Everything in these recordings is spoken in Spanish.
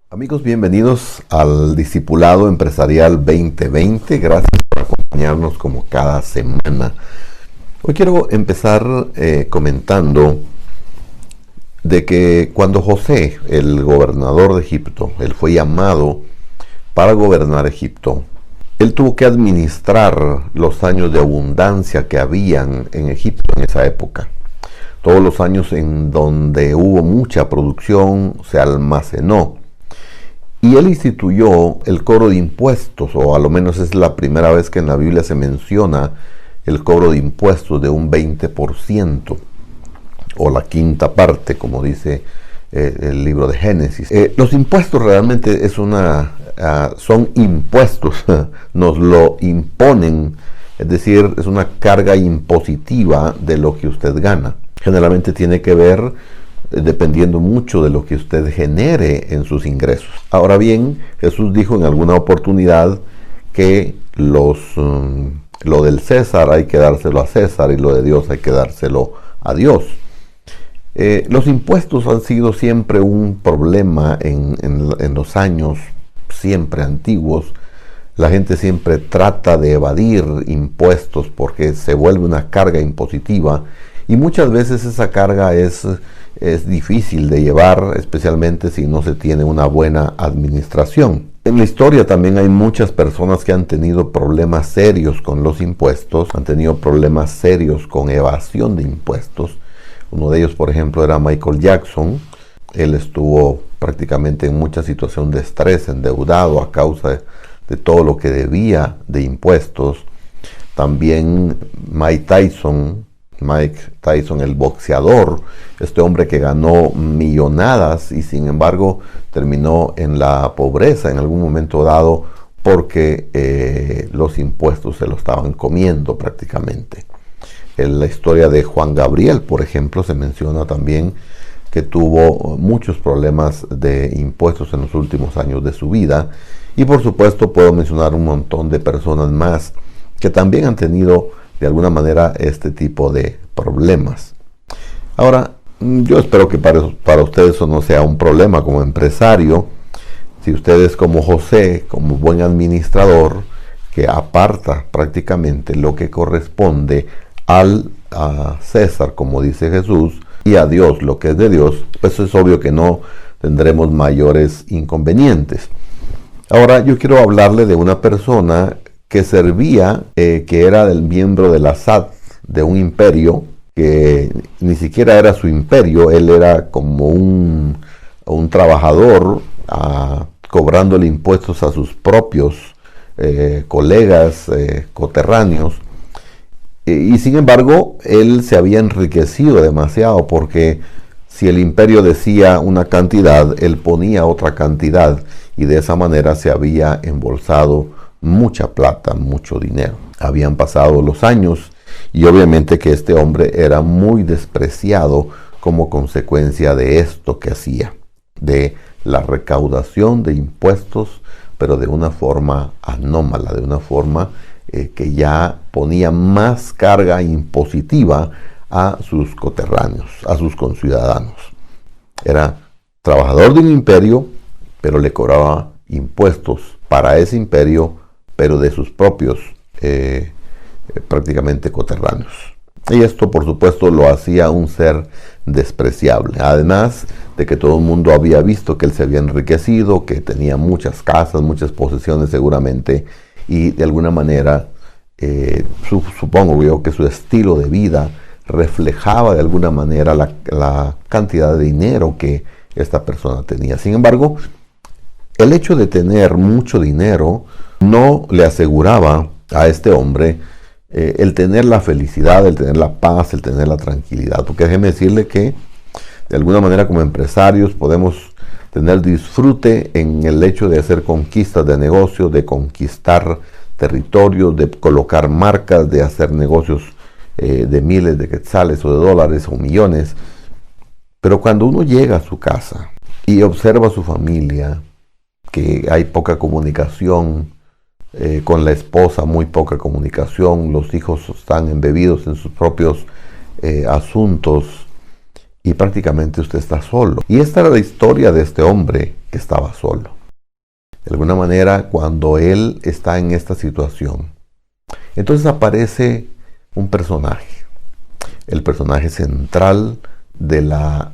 Amigos, bienvenidos al Discipulado Empresarial 2020. Gracias por acompañarnos como cada semana. Hoy quiero empezar comentando de que cuando José, el gobernador de Egipto, él fue llamado para gobernar Egipto, él tuvo que administrar los años de abundancia que habían en Egipto en esa época. Todos los años en donde hubo mucha producción se almacenó. Y él instituyó el cobro de impuestos, o a lo menos es la primera vez que en la Biblia se menciona el cobro de impuestos de un 20%, o la quinta parte, como dice el libro de Génesis. Los impuestos realmente son impuestos, nos lo imponen, es decir, es una carga impositiva de lo que usted gana. Generalmente tiene que ver dependiendo mucho de lo que usted genere en sus ingresos. Ahora bien, Jesús dijo en alguna oportunidad que lo del César hay que dárselo a César y lo de Dios hay que dárselo a Dios. Los impuestos han sido siempre un problema en los años siempre antiguos. La gente siempre trata de evadir impuestos porque se vuelve una carga impositiva y muchas veces esa carga es difícil de llevar, especialmente si no se tiene una buena administración. En la historia también hay muchas personas que han tenido problemas serios con los impuestos, han tenido problemas serios con evasión de impuestos. Uno de ellos, por ejemplo, era Michael Jackson. Él estuvo prácticamente en mucha situación de estrés, endeudado a causa de todo lo que debía de impuestos. También Mike Tyson, el boxeador, este hombre que ganó millonadas y sin embargo terminó en la pobreza en algún momento dado porque los impuestos se lo estaban comiendo prácticamente. En la historia de Juan Gabriel, por ejemplo, se menciona también que tuvo muchos problemas de impuestos en los últimos años de su vida. Y por supuesto puedo mencionar un montón de personas más que también han tenido de alguna manera este tipo de problemas. Ahora, yo espero que para ustedes eso no sea un problema como empresario. Si ustedes como José, como buen administrador, que aparta prácticamente lo que corresponde a César, como dice Jesús, y a Dios, lo que es de Dios, pues es obvio que no tendremos mayores inconvenientes. Ahora yo quiero hablarle de una persona que servía, que era del miembro de la SAT, de un imperio, que ni siquiera era su imperio, él era como un trabajador, cobrándole impuestos a sus propios colegas, coterráneos, y sin embargo él se había enriquecido demasiado porque si el imperio decía una cantidad, él ponía otra cantidad y de esa manera se había embolsado mucha plata, mucho dinero. Habían pasado los años y obviamente que este hombre era muy despreciado como consecuencia de esto que hacía, de la recaudación de impuestos, pero de una forma anómala, de una forma que ya ponía más carga impositiva a sus coterráneos, a sus conciudadanos. Era trabajador de un imperio, pero le cobraba impuestos para ese imperio, pero de sus propios prácticamente coterráneos. Y esto por supuesto lo hacía un ser despreciable, además de que todo el mundo había visto que él se había enriquecido, que tenía muchas casas, muchas posesiones seguramente, y de alguna manera supongo yo que su estilo de vida reflejaba de alguna manera la cantidad de dinero que esta persona tenía. Sin embargo, el hecho de tener mucho dinero no le aseguraba a este hombre el tener la felicidad, el tener la paz, el tener la tranquilidad. Porque déjeme decirle que de alguna manera como empresarios podemos tener disfrute en el hecho de hacer conquistas de negocio, de conquistar territorios, de colocar marcas, de hacer negocios de miles de quetzales o de dólares o millones. Pero cuando uno llega a su casa y observa a su familia, que hay poca comunicación con la esposa, muy poca comunicación, los hijos están embebidos en sus propios asuntos y prácticamente usted está solo. Y esta era la historia de este hombre que estaba solo. De alguna manera, cuando él está en esta situación, entonces aparece un personaje, el personaje central de la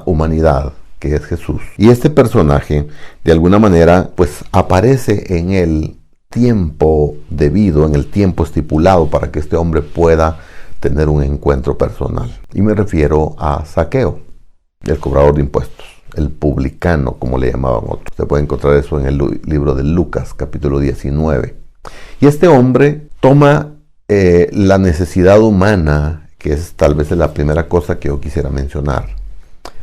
humanidad, que es Jesús. Y este personaje, de alguna manera, pues aparece en el tiempo debido, en el tiempo estipulado para que este hombre pueda tener un encuentro personal. Y me refiero a Zaqueo, el cobrador de impuestos, el publicano, como le llamaban otros. Se puede encontrar eso en el libro de Lucas, capítulo 19. Y este hombre toma la necesidad humana, que es tal vez la primera cosa que yo quisiera mencionar,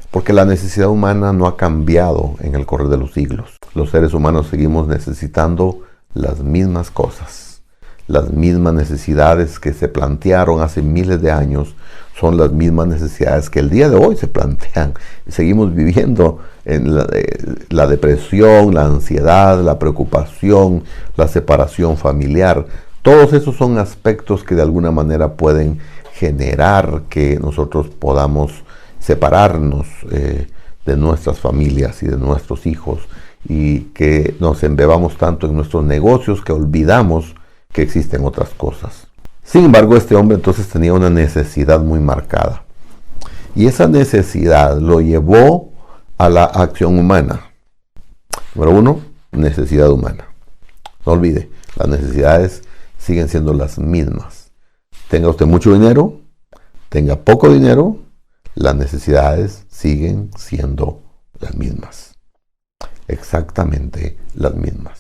porque la necesidad humana no ha cambiado en el correr de los siglos. Los seres humanos seguimos necesitando las mismas cosas. Las mismas necesidades que se plantearon hace miles de años son las mismas necesidades que el día de hoy se plantean. Seguimos viviendo en la depresión, la ansiedad, la preocupación, la separación familiar. Todos esos son aspectos que de alguna manera pueden generar que nosotros podamos separarnos de nuestras familias y de nuestros hijos, y que nos embebamos tanto en nuestros negocios que olvidamos que existen otras cosas. Sin embargo, este hombre entonces tenía una necesidad muy marcada, y esa necesidad lo llevó a la acción humana. Número uno, necesidad humana. No olvide, las necesidades siguen siendo las mismas. Tenga usted mucho dinero, tenga poco dinero, las necesidades siguen siendo las mismas. Exactamente las mismas.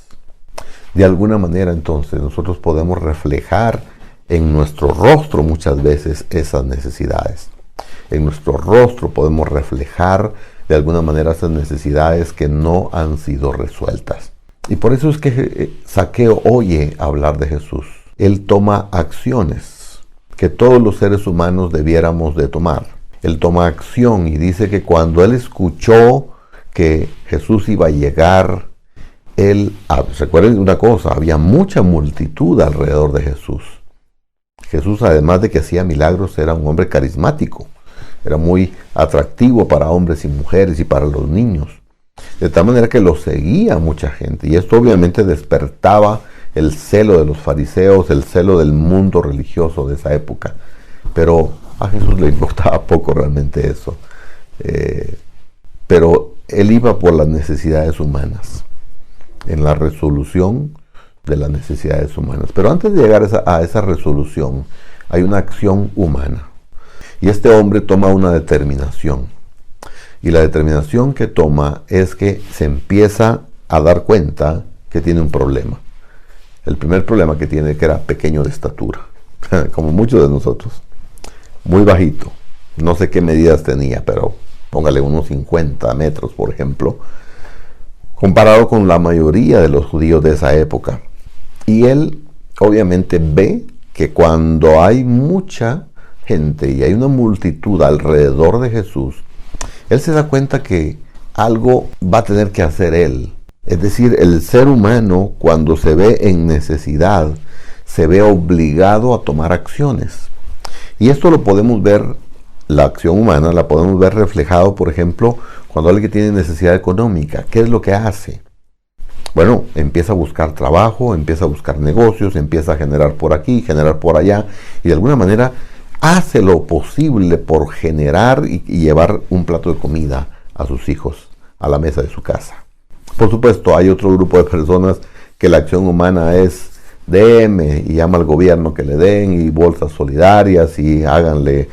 De alguna manera, entonces, nosotros podemos reflejar en nuestro rostro muchas veces esas necesidades. En nuestro rostro podemos reflejar de alguna manera esas necesidades que no han sido resueltas. Y por eso es que Zaqueo oye hablar de Jesús. Él toma acciones que todos los seres humanos debiéramos de tomar. Él toma acción y dice que cuando él escuchó que Jesús iba a llegar, recuerden una cosa, había mucha multitud alrededor de Jesús. Jesús, además de que hacía milagros, era un hombre carismático. Era muy atractivo para hombres y mujeres y para los niños. De tal manera que lo seguía mucha gente. Y esto obviamente despertaba el celo de los fariseos, el celo del mundo religioso de esa época. Pero a Jesús le importaba poco realmente eso. Pero él iba por las necesidades humanas, en la resolución de las necesidades humanas. Pero antes de llegar a esa resolución, hay una acción humana. Y este hombre toma una determinación. Y la determinación que toma es que se empieza a dar cuenta que tiene un problema. El primer problema que tiene, que era pequeño de estatura, como muchos de nosotros. Muy bajito. No sé qué medidas tenía, pero póngale unos 50 metros, por ejemplo, comparado con la mayoría de los judíos de esa época. Y él obviamente ve que cuando hay mucha gente y hay una multitud alrededor de Jesús, él se da cuenta que algo va a tener que hacer él. Es decir, el ser humano, cuando se ve en necesidad, se ve obligado a tomar acciones. Y esto lo podemos ver, la acción humana la podemos ver reflejado, por ejemplo, cuando alguien tiene necesidad económica. ¿Qué es lo que hace? Bueno, empieza a buscar trabajo, empieza a buscar negocios, empieza a generar por aquí, generar por allá, y de alguna manera hace lo posible por generar y llevar un plato de comida a sus hijos a la mesa de su casa. Por supuesto, hay otro grupo de personas que la acción humana es déme y llama al gobierno que le den, y bolsas solidarias, y háganle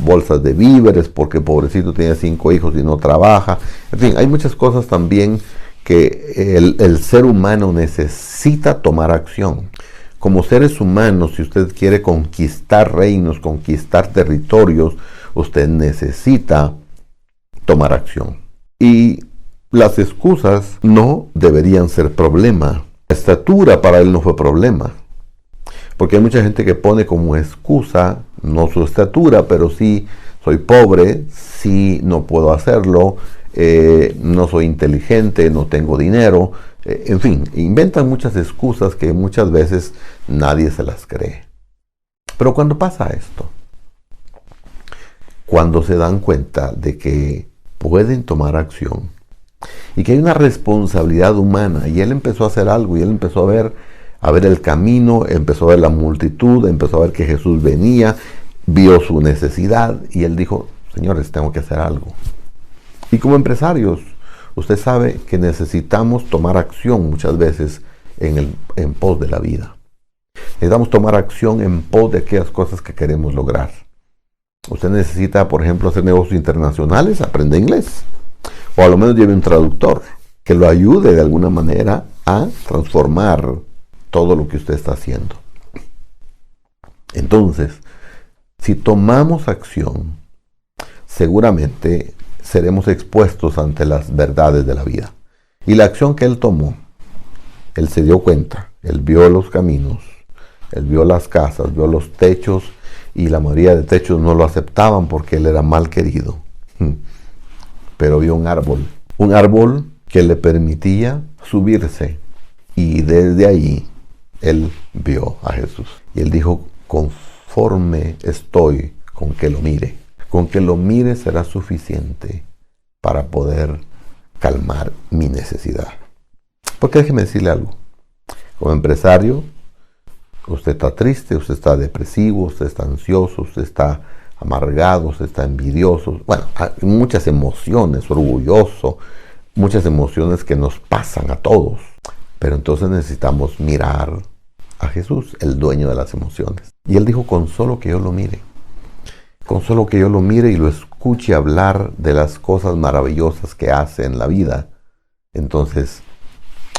bolsas de víveres porque pobrecito tiene 5 hijos y no trabaja. En fin, hay muchas cosas también que el ser humano necesita tomar acción. Como seres humanos, si usted quiere conquistar reinos, conquistar territorios, usted necesita tomar acción. Y las excusas no deberían ser problema. La estatura para él no fue problema. Porque hay mucha gente que pone como excusa, no su estatura, pero sí soy pobre, sí no puedo hacerlo, no soy inteligente, no tengo dinero. En fin, inventan muchas excusas que muchas veces nadie se las cree. Pero cuando pasa esto, cuando se dan cuenta de que pueden tomar acción y que hay una responsabilidad humana. Y él empezó a hacer algo, y él empezó a ver el camino, empezó a ver la multitud, empezó a ver que Jesús venía, vio su necesidad, y él dijo: señores, tengo que hacer algo. Y como empresarios, usted sabe que necesitamos tomar acción muchas veces en pos de la vida. Necesitamos tomar acción en pos de aquellas cosas que queremos lograr. Usted necesita, por ejemplo, hacer negocios internacionales, aprende inglés. O a lo menos lleve un traductor que lo ayude de alguna manera a transformar todo lo que usted está haciendo. Entonces, si tomamos acción, seguramente seremos expuestos ante las verdades de la vida. Y la acción que él tomó, él se dio cuenta, él vio los caminos, él vio las casas, vio los techos, y la mayoría de techos no lo aceptaban porque él era mal querido. Pero vio un árbol que le permitía subirse, y desde ahí él vio a Jesús. Y él dijo: conforme estoy con que lo mire será suficiente para poder calmar mi necesidad. Porque déjeme decirle algo, como empresario, usted está triste, usted está depresivo, usted está ansioso, usted está amargado, usted está envidioso. Bueno, hay muchas emociones, orgulloso, muchas emociones que nos pasan a todos. Pero entonces necesitamos mirar a Jesús, el dueño de las emociones. Y él dijo: con solo que yo lo mire. Con solo que yo lo mire y lo escuche hablar de las cosas maravillosas que hace en la vida, entonces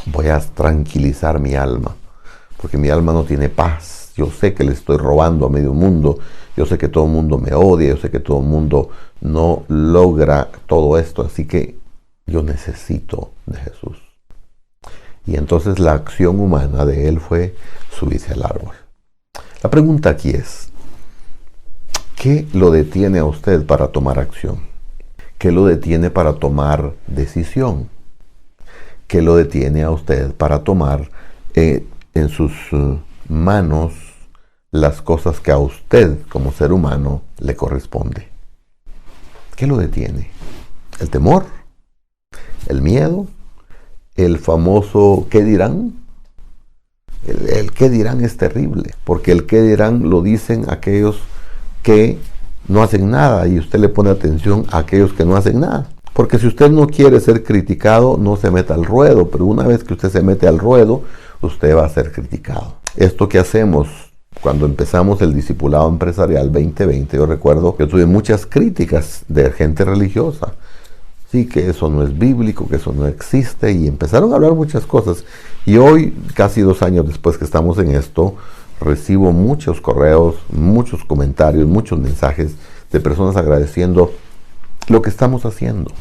voy a tranquilizar mi alma. Porque mi alma no tiene paz. Yo sé que le estoy robando a medio mundo. Yo sé que todo el mundo me odia. Yo sé que todo el mundo no logra todo esto. Así que yo necesito de Jesús. Y entonces la acción humana de él fue subirse al árbol. La pregunta aquí es: ¿qué lo detiene a usted para tomar acción? ¿Qué lo detiene para tomar decisión? ¿Qué lo detiene a usted para tomar en sus manos las cosas que a usted como ser humano le corresponde? ¿Qué lo detiene? ¿El temor? ¿El miedo? ¿El famoso qué dirán? El qué dirán es terrible, porque el qué dirán lo dicen aquellos que no hacen nada, y usted le pone atención a aquellos que no hacen nada. Porque si usted no quiere ser criticado, no se meta al ruedo, pero una vez que usted se mete al ruedo, usted va a ser criticado. Esto que hacemos cuando empezamos el discipulado empresarial 2020, yo recuerdo que tuve muchas críticas de gente religiosa. Sí, que eso no es bíblico, que eso no existe, y empezaron a hablar muchas cosas. Y hoy, casi 2 años después que estamos en esto, recibo muchos correos, muchos comentarios, muchos mensajes de personas agradeciendo lo que estamos haciendo,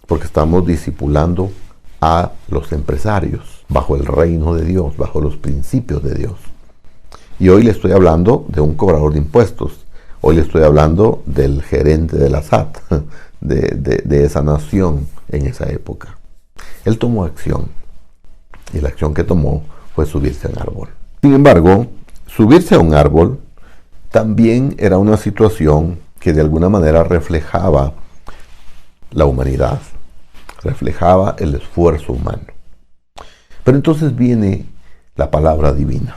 porque estamos discipulando a los empresarios bajo el reino de Dios, bajo los principios de Dios. Y hoy le estoy hablando de un cobrador de impuestos, hoy le estoy hablando del gerente de la SAT, de esa nación en esa época. Él tomó acción, y la acción que tomó fue subirse a un árbol. Sin embargo, subirse a un árbol también era una situación que de alguna manera reflejaba la humanidad, reflejaba el esfuerzo humano. Pero entonces viene la palabra divina.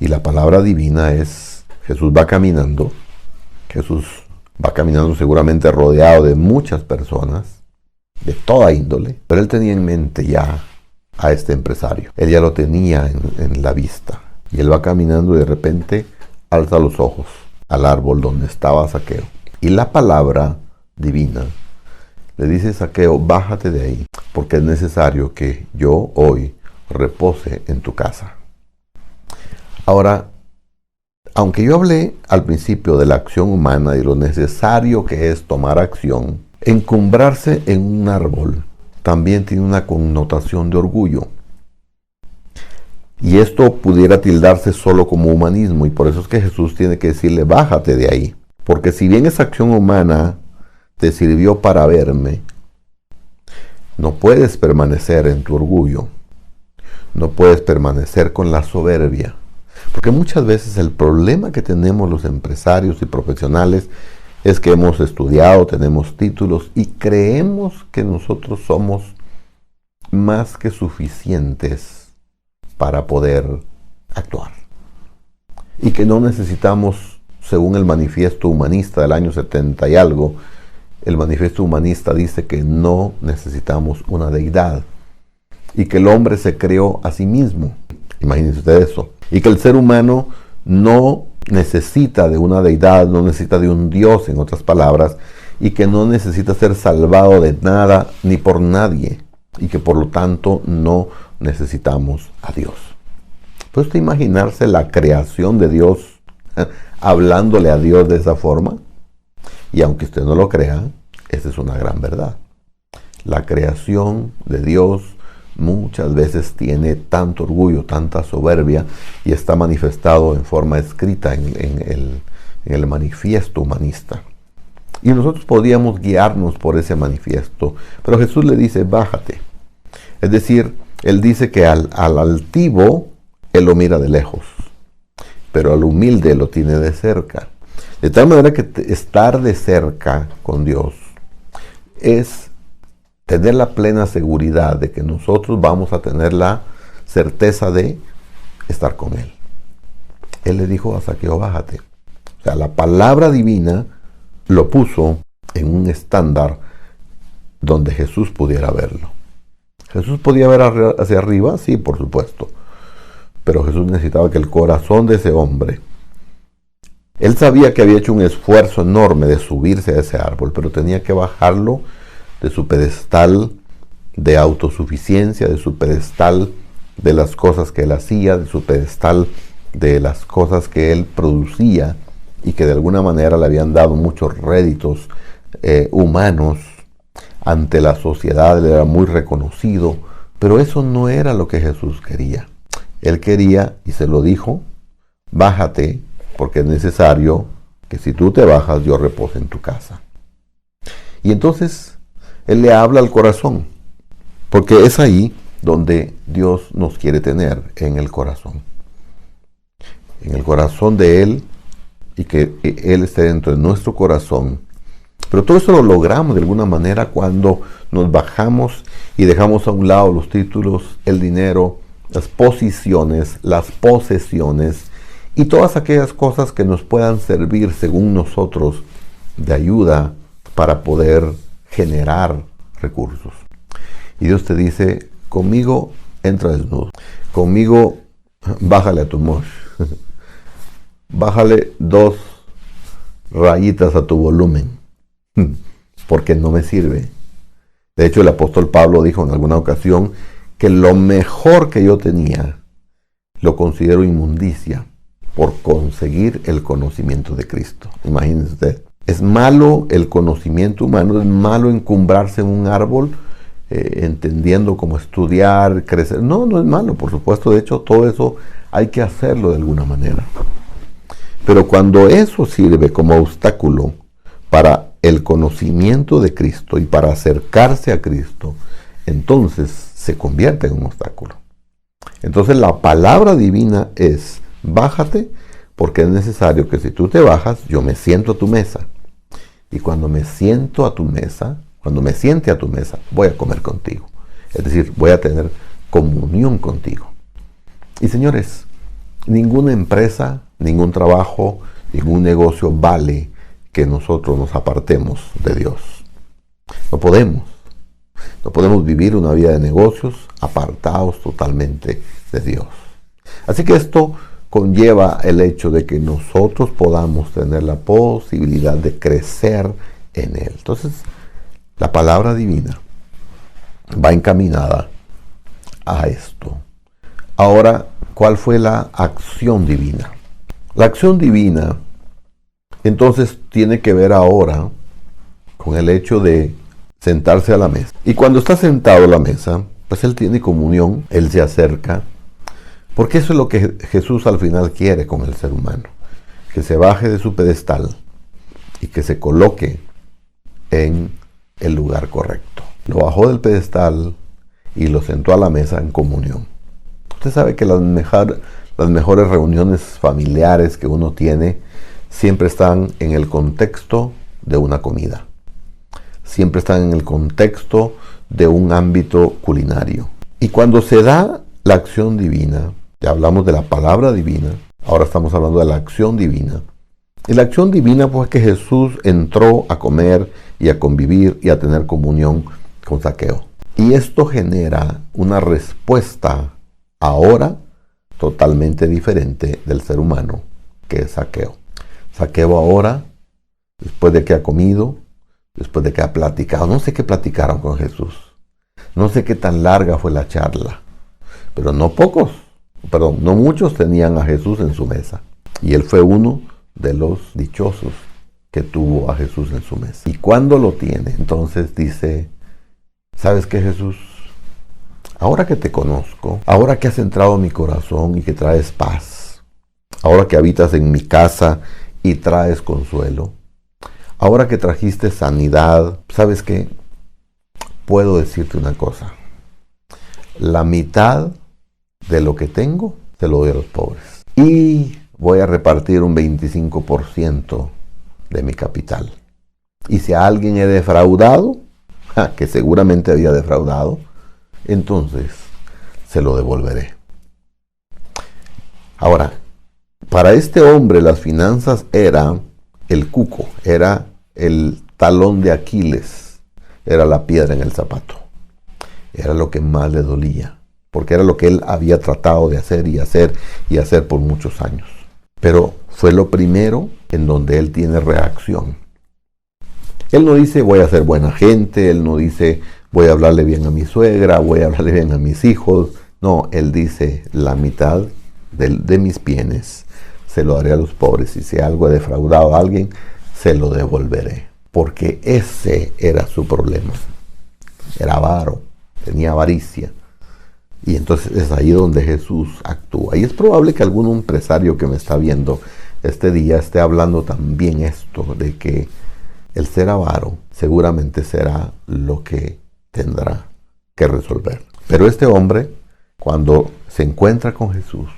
Y la palabra divina es: Jesús va caminando seguramente rodeado de muchas personas, de toda índole, pero él tenía en mente ya a este empresario. Él ya lo tenía en la vista. Y él va caminando y de repente alza los ojos al árbol donde estaba Zaqueo. Y la palabra divina le dice: Zaqueo, bájate de ahí, porque es necesario que yo hoy repose en tu casa. Ahora, aunque yo hablé al principio de la acción humana y lo necesario que es tomar acción, encumbrarse en un árbol también tiene una connotación de orgullo. Y esto pudiera tildarse solo como humanismo, y por eso es que Jesús tiene que decirle: bájate de ahí. Porque si bien esa acción humana te sirvió para verme, no puedes permanecer en tu orgullo, no puedes permanecer con la soberbia. Porque muchas veces el problema que tenemos los empresarios y profesionales es que hemos estudiado, tenemos títulos y creemos que nosotros somos más que suficientes para poder actuar. Y que no necesitamos, según el manifiesto humanista del año 70 y algo, el manifiesto humanista dice que no necesitamos una deidad y que el hombre se creó a sí mismo. Imagínense ustedes eso. Y que el ser humano no necesita de una deidad, no necesita de un Dios, en otras palabras, y que no necesita ser salvado de nada ni por nadie, y que por lo tanto no necesitamos a Dios. ¿Puede usted imaginarse la creación de Dios hablándole a Dios de esa forma? Y aunque usted no lo crea, esa es una gran verdad. La creación de Dios muchas veces tiene tanto orgullo, tanta soberbia, y está manifestado en forma escrita en el manifiesto humanista. Y nosotros podríamos guiarnos por ese manifiesto, pero Jesús le dice, bájate. Es decir, Él dice que al altivo, Él lo mira de lejos, pero al humilde lo tiene de cerca. De tal manera que estar de cerca con Dios es tener la plena seguridad de que nosotros vamos a tener la certeza de estar con Él. Él le dijo a Zaqueo, bájate. O sea, la palabra divina lo puso en un estándar donde Jesús pudiera verlo. ¿Jesús podía ver hacia arriba? Sí, por supuesto. Pero Jesús necesitaba que el corazón de ese hombre, él sabía que había hecho un esfuerzo enorme de subirse a ese árbol, pero tenía que bajarlo de su pedestal de autosuficiencia, de su pedestal de las cosas que él hacía, de su pedestal de las cosas que él producía y que de alguna manera le habían dado muchos réditos humanos ante la sociedad. Él era muy reconocido, pero eso no era lo que Jesús quería. Él quería, y se lo dijo, bájate, porque es necesario que si tú te bajas, yo repose en tu casa. Y entonces Él le habla al corazón, porque es ahí donde Dios nos quiere tener, en el corazón. En el corazón de Él, y que Él esté dentro de nuestro corazón. Pero todo eso lo logramos de alguna manera cuando nos bajamos y dejamos a un lado los títulos, el dinero, las posiciones, las posesiones y todas aquellas cosas que nos puedan servir según nosotros de ayuda para poder generar recursos. Y Dios te dice, conmigo entra desnudo, conmigo bájale a tu mosh, bájale 2 rayitas a tu volumen, porque no me sirve. De hecho, el apóstol Pablo dijo en alguna ocasión que lo mejor que yo tenía lo considero inmundicia por conseguir el conocimiento de Cristo. Imagínense usted. Es malo el conocimiento humano, es malo encumbrarse en un árbol entendiendo cómo estudiar, crecer. No, no es malo, por supuesto. De hecho, todo eso hay que hacerlo de alguna manera. Pero cuando eso sirve como obstáculo para el conocimiento de Cristo y para acercarse a Cristo, entonces se convierte en un obstáculo. Entonces la palabra divina es, bájate, porque es necesario que si tú te bajas, yo me siento a tu mesa. Y cuando me siento a tu mesa, cuando me siente a tu mesa, voy a comer contigo. Es decir, voy a tener comunión contigo. Y señores, ninguna empresa, ningún trabajo, ningún negocio vale que nosotros nos apartemos de Dios. No podemos. No podemos vivir una vida de negocios apartados totalmente de Dios. Así que esto conlleva el hecho de que nosotros podamos tener la posibilidad de crecer en Él. Entonces, la palabra divina va encaminada a esto. Ahora, ¿cuál fue la acción divina? La acción divina, entonces, tiene que ver ahora con el hecho de sentarse a la mesa. Y cuando está sentado a la mesa, pues Él tiene comunión, Él se acerca, porque eso es lo que Jesús al final quiere con el ser humano, que se baje de su pedestal y que se coloque en el lugar correcto. Lo bajó del pedestal y lo sentó a la mesa en comunión. Usted sabe que las mejores reuniones familiares que uno tiene siempre están en el contexto de una comida. Siempre están en el contexto de un ámbito culinario. Y cuando se da la acción divina, ya hablamos de la palabra divina, ahora estamos hablando de la acción divina. Y la acción divina pues que Jesús entró a comer y a convivir y a tener comunión con Zaqueo. Y esto genera una respuesta ahora totalmente diferente del ser humano que es Zaqueo. Zaqueo ahora, después de que ha comido, después de que ha platicado, no sé qué platicaron con Jesús, no sé qué tan larga fue la charla, pero no muchos tenían a Jesús en su mesa. Y él fue uno de los dichosos que tuvo a Jesús en su mesa. Y cuando lo tiene, entonces dice, ¿sabes qué, Jesús? Ahora que te conozco, ahora que has entrado en mi corazón y que traes paz, ahora que habitas en mi casa y traes consuelo, ahora que trajiste sanidad, ¿sabes qué? Puedo decirte una cosa. La mitad de lo que tengo, te lo doy a los pobres. Y voy a repartir un 25% de mi capital. Y si a alguien he defraudado, que seguramente había defraudado, entonces se lo devolveré. Ahora, para este hombre las finanzas era el cuco, era el talón de Aquiles, era la piedra en el zapato. Era lo que más le dolía, porque era lo que él había tratado de hacer y hacer y hacer por muchos años. Pero fue lo primero en donde él tiene reacción. Él no dice voy a ser buena gente, él no dice voy a hablarle bien a mi suegra, voy a hablarle bien a mis hijos. No, él dice la mitad de mis bienes se lo daré a los pobres y si algo he defraudado a alguien, se lo devolveré. Porque ese era su problema. Era avaro, tenía avaricia. Y entonces es ahí donde Jesús actúa. Y es probable que algún empresario que me está viendo este día esté hablando también esto, de que el ser avaro seguramente será lo que tendrá que resolver. Pero este hombre, cuando se encuentra con Jesús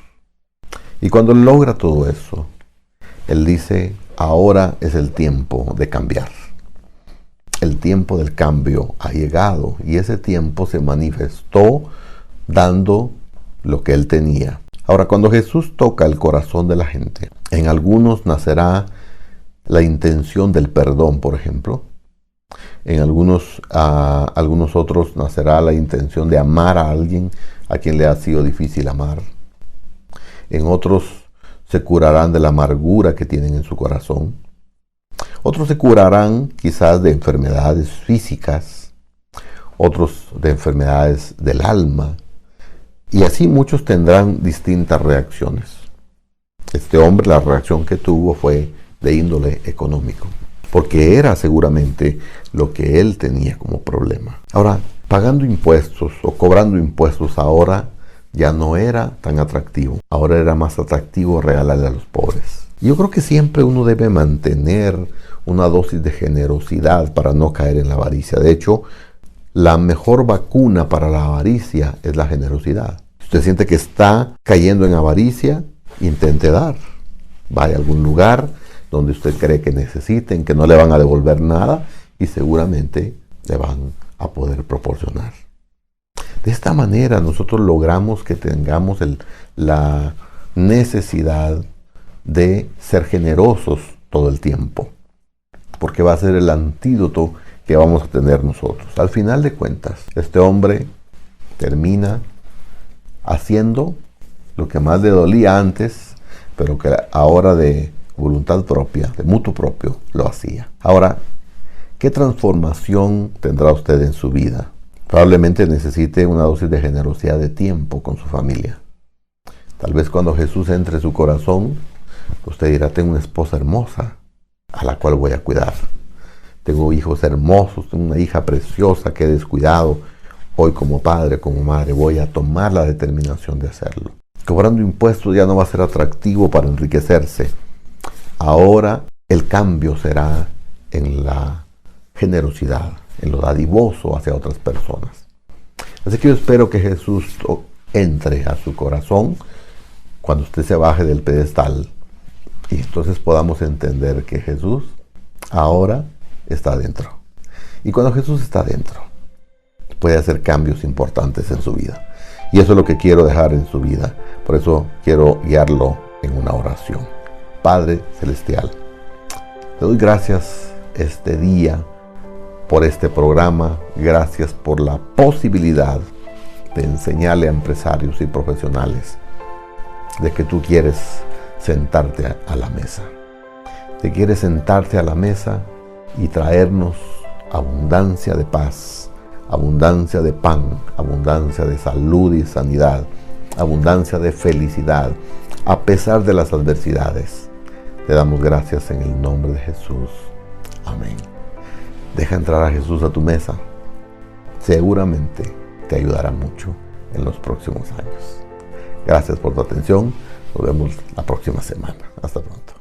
y cuando logra todo eso, él dice, ahora es el tiempo de cambiar. El tiempo del cambio ha llegado y ese tiempo se manifestó dando lo que él tenía. Ahora, cuando Jesús toca el corazón de la gente, en algunos nacerá la intención del perdón, por ejemplo. En algunos otros nacerá la intención de amar a alguien a quien le ha sido difícil amar. En otros se curarán de la amargura que tienen en su corazón. Otros se curarán quizás de enfermedades físicas, otros de enfermedades del alma. Y así muchos tendrán distintas reacciones. Este hombre, la reacción que tuvo fue de índole económico, porque era seguramente lo que él tenía como problema. Ahora, pagando impuestos o cobrando impuestos ahora ya no era tan atractivo. Ahora era más atractivo regalarle a los pobres. Yo creo que siempre uno debe mantener una dosis de generosidad para no caer en la avaricia. De hecho, la mejor vacuna para la avaricia es la generosidad. Si usted siente que está cayendo en avaricia, intente dar. Vaya a algún lugar donde usted cree que necesiten, que no le van a devolver nada y seguramente le van a poder proporcionar. De esta manera nosotros logramos que tengamos la necesidad de ser generosos todo el tiempo, porque va a ser el antídoto que vamos a tener nosotros. Al final de cuentas, este hombre termina haciendo lo que más le dolía antes, pero que ahora de voluntad propia, de mutuo propio, lo hacía. Ahora, ¿qué transformación tendrá usted en su vida? Probablemente necesite una dosis de generosidad de tiempo con su familia. Tal vez cuando Jesús entre en su corazón, usted dirá, tengo una esposa hermosa a la cual voy a cuidar. Tengo hijos hermosos, tengo una hija preciosa que he descuidado. Hoy como padre, como madre, voy a tomar la determinación de hacerlo. Cobrando impuestos ya no va a ser atractivo para enriquecerse. Ahora el cambio será en la generosidad, en lo dadivoso hacia otras personas. Así que yo espero que Jesús entre a su corazón cuando usted se baje del pedestal y entonces podamos entender que Jesús ahora está dentro. Y cuando Jesús está dentro, puede hacer cambios importantes en su vida. Y eso es lo que quiero dejar en su vida. Por eso quiero guiarlo en una oración. Padre Celestial, te doy gracias este día por este programa. Gracias por la posibilidad de enseñarle a empresarios y profesionales de que tú quieres sentarte a la mesa. Te quieres sentarte a la mesa y traernos abundancia de paz, abundancia de pan, abundancia de salud y sanidad, abundancia de felicidad, a pesar de las adversidades. Te damos gracias en el nombre de Jesús. Amén. Deja entrar a Jesús a tu mesa. Seguramente te ayudará mucho en los próximos años. Gracias por tu atención. Nos vemos la próxima semana. Hasta pronto.